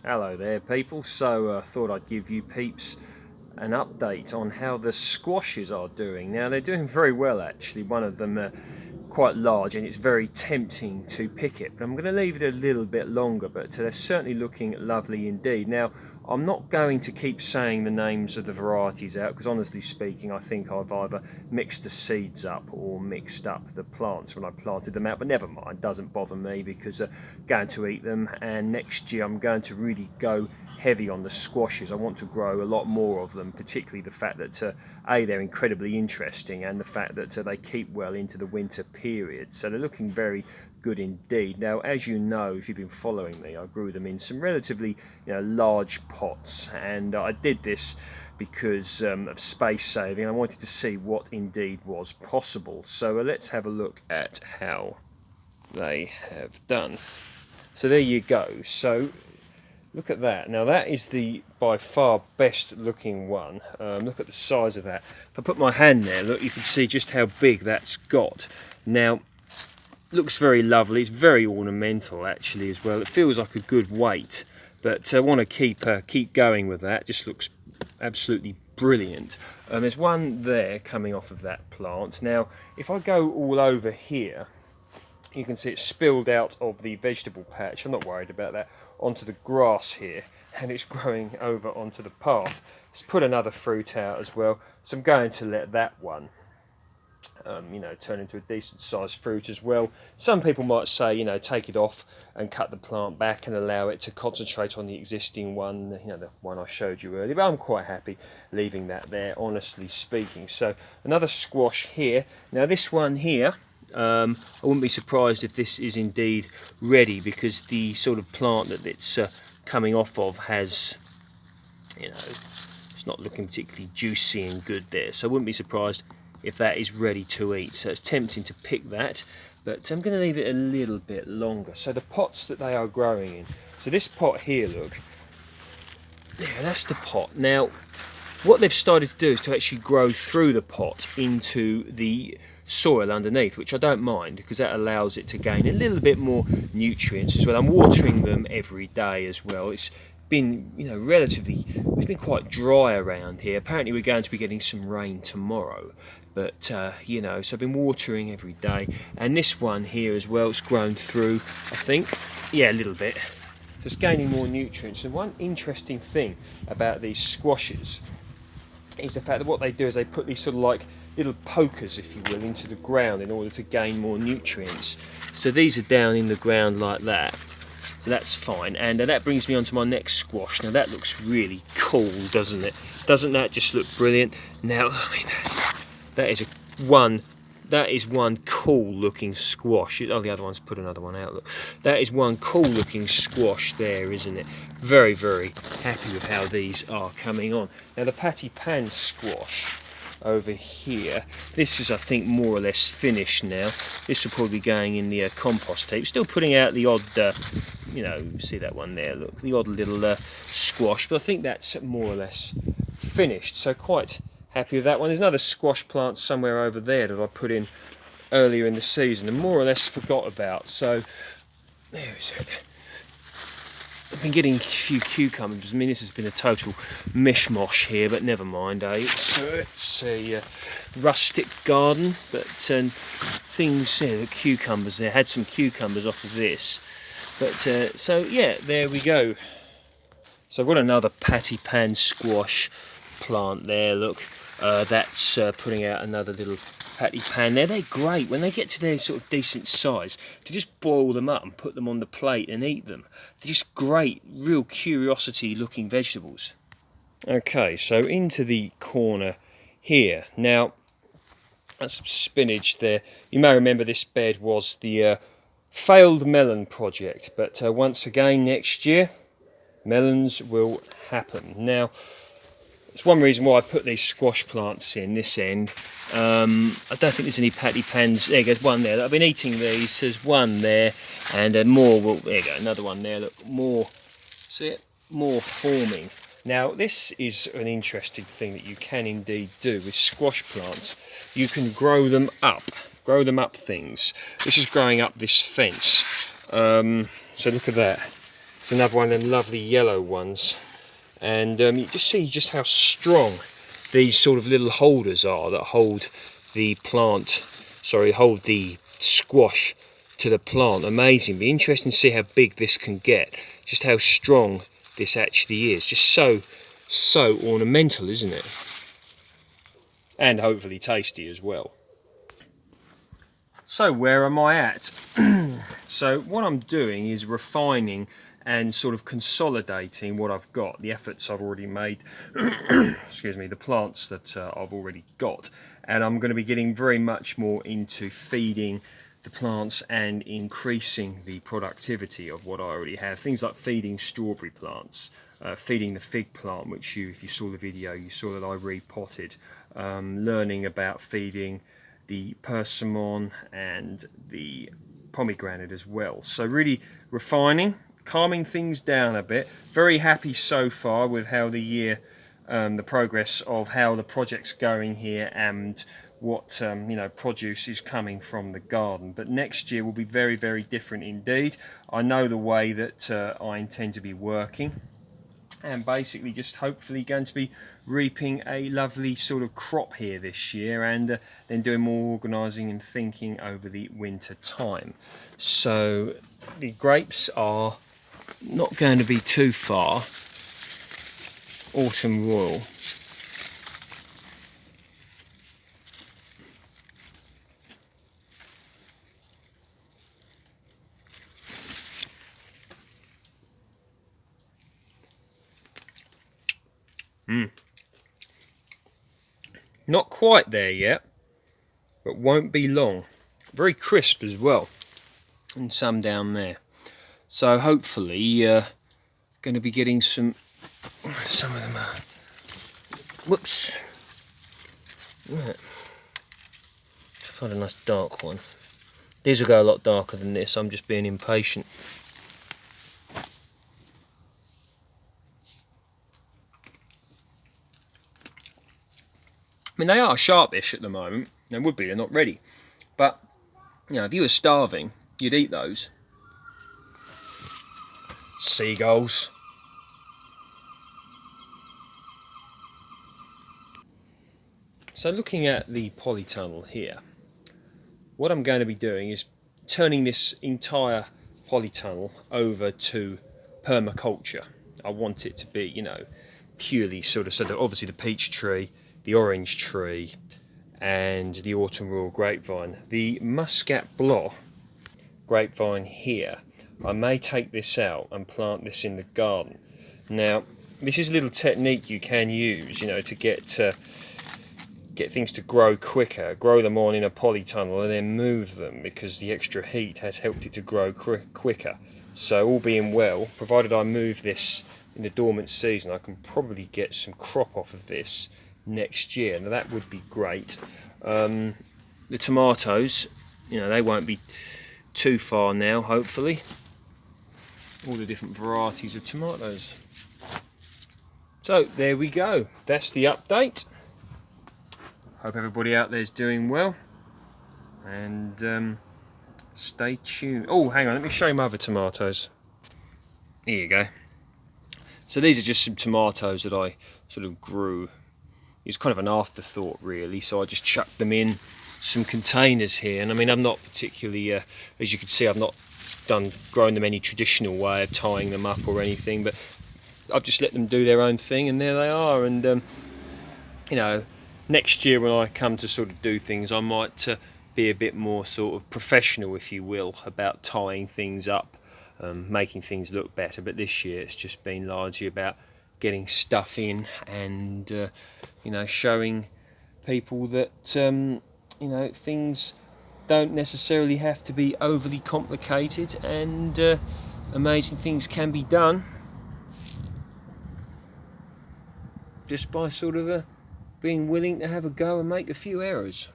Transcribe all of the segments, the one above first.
Hello there people, so I thought I'd give you peeps an update on how the squashes are doing. Now they're doing very well actually, one of them quite large and it's very tempting to pick it, but I'm going to leave it a little bit longer, but they're certainly looking lovely indeed. Now I'm not going to keep saying the names of the varieties out because honestly speaking I think I've either mixed the seeds up or mixed up the plants when I planted them out, but never mind, doesn't bother me because I'm going to eat them, and next year I'm going to really go heavy on the squashes. I want to grow a lot more of them, particularly the fact that A, they're incredibly interesting, and the fact that they keep well into the winter period, so they're looking very good indeed. Now as you know, if you've been following me, I grew them in some relatively large pots, and I did this because of space saving. I wanted to see what indeed was possible, so let's have a look at how they have done. So there you go. So look at that. Now that is the by far best looking one. Look at the size of that. If I put my hand there, look, you can see just how big that's got. Now looks very lovely. It's very ornamental actually as well. It feels like a good weight, but I want to keep going with that. Just looks absolutely brilliant. There's one there coming off of that plant. Now if I go all over here, you can see it's spilled out of the vegetable patch. I'm not worried about that. Onto the grass here, and it's growing over onto the path. Let's put another fruit out as well. So I'm going to let that one turn into a decent sized fruit as well. Some people might say, take it off and cut the plant back and allow it to concentrate on the existing one, the one I showed you earlier, but I'm quite happy leaving that there, honestly speaking. So another squash here. Now this one here, I wouldn't be surprised if this is indeed ready, because the sort of plant that it's coming off of has, it's not looking particularly juicy and good there, so I wouldn't be surprised if that is ready to eat. So it's tempting to pick that, but I'm going to leave it a little bit longer. So the pots that they are growing in, so this pot here, look, yeah, that's the pot. Now what they've started to do is to actually grow through the pot into the soil underneath, which I don't mind because that allows it to gain a little bit more nutrients as well. I'm watering them every day as well. It's been it's been quite dry around here. Apparently we're going to be getting some rain tomorrow, but so I've been watering every day. And this one here as well, it's grown through, I think, yeah, a little bit, so it's gaining more nutrients. And one interesting thing about these squashes is the fact that what they do is they put these sort of like little pokers, if you will, into the ground in order to gain more nutrients. So these are down in the ground like that, so that's fine. And that brings me on to my next squash. Now that looks really cool, doesn't it? Doesn't that just look brilliant? Now I mean, that is one cool looking squash. Oh, the other one's put another one out. Look, that is one cool looking squash there, isn't it? Very, very happy with how these are coming on. Now the patty pan squash over here, this is, I think, more or less finished now. This will probably be going in the compost heap. Still putting out the odd, see that one there, look, the odd little squash, but I think that's more or less finished. So quite happy with that one. There's another squash plant somewhere over there that I put in earlier in the season and more or less forgot about. So there is it. I've been getting a few cucumbers. I mean, this has been a total mishmash here, but never mind, eh? It's a rustic garden, but things, the cucumbers there. Had some cucumbers off of this, but so yeah, there we go. So I've got another patty pan squash plant there. Look, that's putting out another little patty pan there. They're great when they get to their sort of decent size to just boil them up and put them on the plate and eat them. They're just great, real curiosity looking vegetables. Okay, so into the corner here. Now that's some spinach there. You may remember this bed was the failed melon project, but once again next year melons will happen. Now it's one reason why I put these squash plants in this end. I don't think there's any patty pans. There goes one there. I've been eating these. There's one there, and more. Well, there you go, another one there. Look, more. See it? More forming. Now, this is an interesting thing that you can indeed do with squash plants. You can grow them up things. This is growing up this fence. So look at that. It's another one of them lovely yellow ones, and you just see just how strong these sort of little holders are that hold the plant, hold the squash to the plant. Amazing. Be interesting to see how big this can get, just how strong this actually is. Just so ornamental, isn't it? And hopefully tasty as well. So where am I at? So what I'm doing is refining and sort of consolidating what I've got, the efforts I've already made, excuse me, the plants that I've already got. And I'm going to be getting very much more into feeding the plants and increasing the productivity of what I already have. Things like feeding strawberry plants, feeding the fig plant, which if you saw the video, you saw that I repotted, learning about feeding the persimmon and the pomegranate as well. So really refining, calming things down a bit. Very happy so far with how the year, the progress of how the project's going here, and what produce is coming from the garden. But next year will be very, very different indeed. I know the way that I intend to be working, and basically just hopefully going to be reaping a lovely sort of crop here this year, and then doing more organising and thinking over the winter time. So the grapes are not going to be too far. Autumn Royal. Not quite there yet, but won't be long. Very crisp as well, and some down there. So hopefully going to be getting some of them are, whoops, right. Find a nice dark one. These will go a lot darker than this. I'm just being impatient. I mean, they are sharpish at the moment. They would be, they're not ready. But, if you were starving, you'd eat those. Seagulls. So looking at the polytunnel here, what I'm going to be doing is turning this entire polytunnel over to permaculture. I want it to be, purely sort of, so that obviously the peach tree, the orange tree, and the autumn royal grapevine. The muscat blanc grapevine here, I may take this out and plant this in the garden. Now, this is a little technique you can use, to get things to grow quicker. Grow them on in a polytunnel and then move them, because the extra heat has helped it to grow quicker. So all being well, provided I move this in the dormant season, I can probably get some crop off of this next year. Now that would be great. The tomatoes, they won't be too far now, hopefully. All the different varieties of tomatoes. So there we go. That's the update. Hope everybody out there is doing well, and stay tuned. Oh, hang on, let me show you my other tomatoes. Here you go. So these are just some tomatoes that I sort of grew. It's kind of an afterthought, really, so I just chucked them in some containers here. And I mean, I'm not particularly, as you can see, I've not grown them any traditional way of tying them up or anything, but I've just let them do their own thing, and there they are. And next year when I come to sort of do things, I might be a bit more sort of professional, if you will, about tying things up, making things look better. But this year it's just been largely about getting stuff in, and showing people that things don't necessarily have to be overly complicated, and amazing things can be done just by sort of being willing to have a go and make a few errors.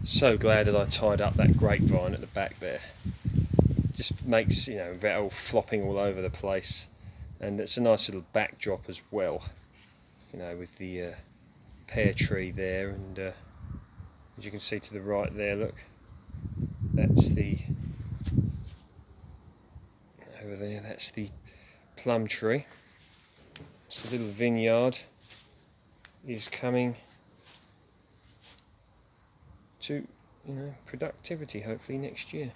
So glad that I tied up that grapevine at the back there. It just makes, that all flopping all over the place, and it's a nice little backdrop as well, with the pear tree there, and As you can see to the right there, look, that's the, over there, that's the plum tree. So the little vineyard is coming to, productivity hopefully next year.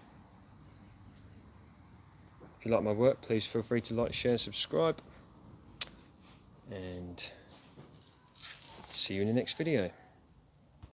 If you like my work, please feel free to like, share, subscribe, and see you in the next video.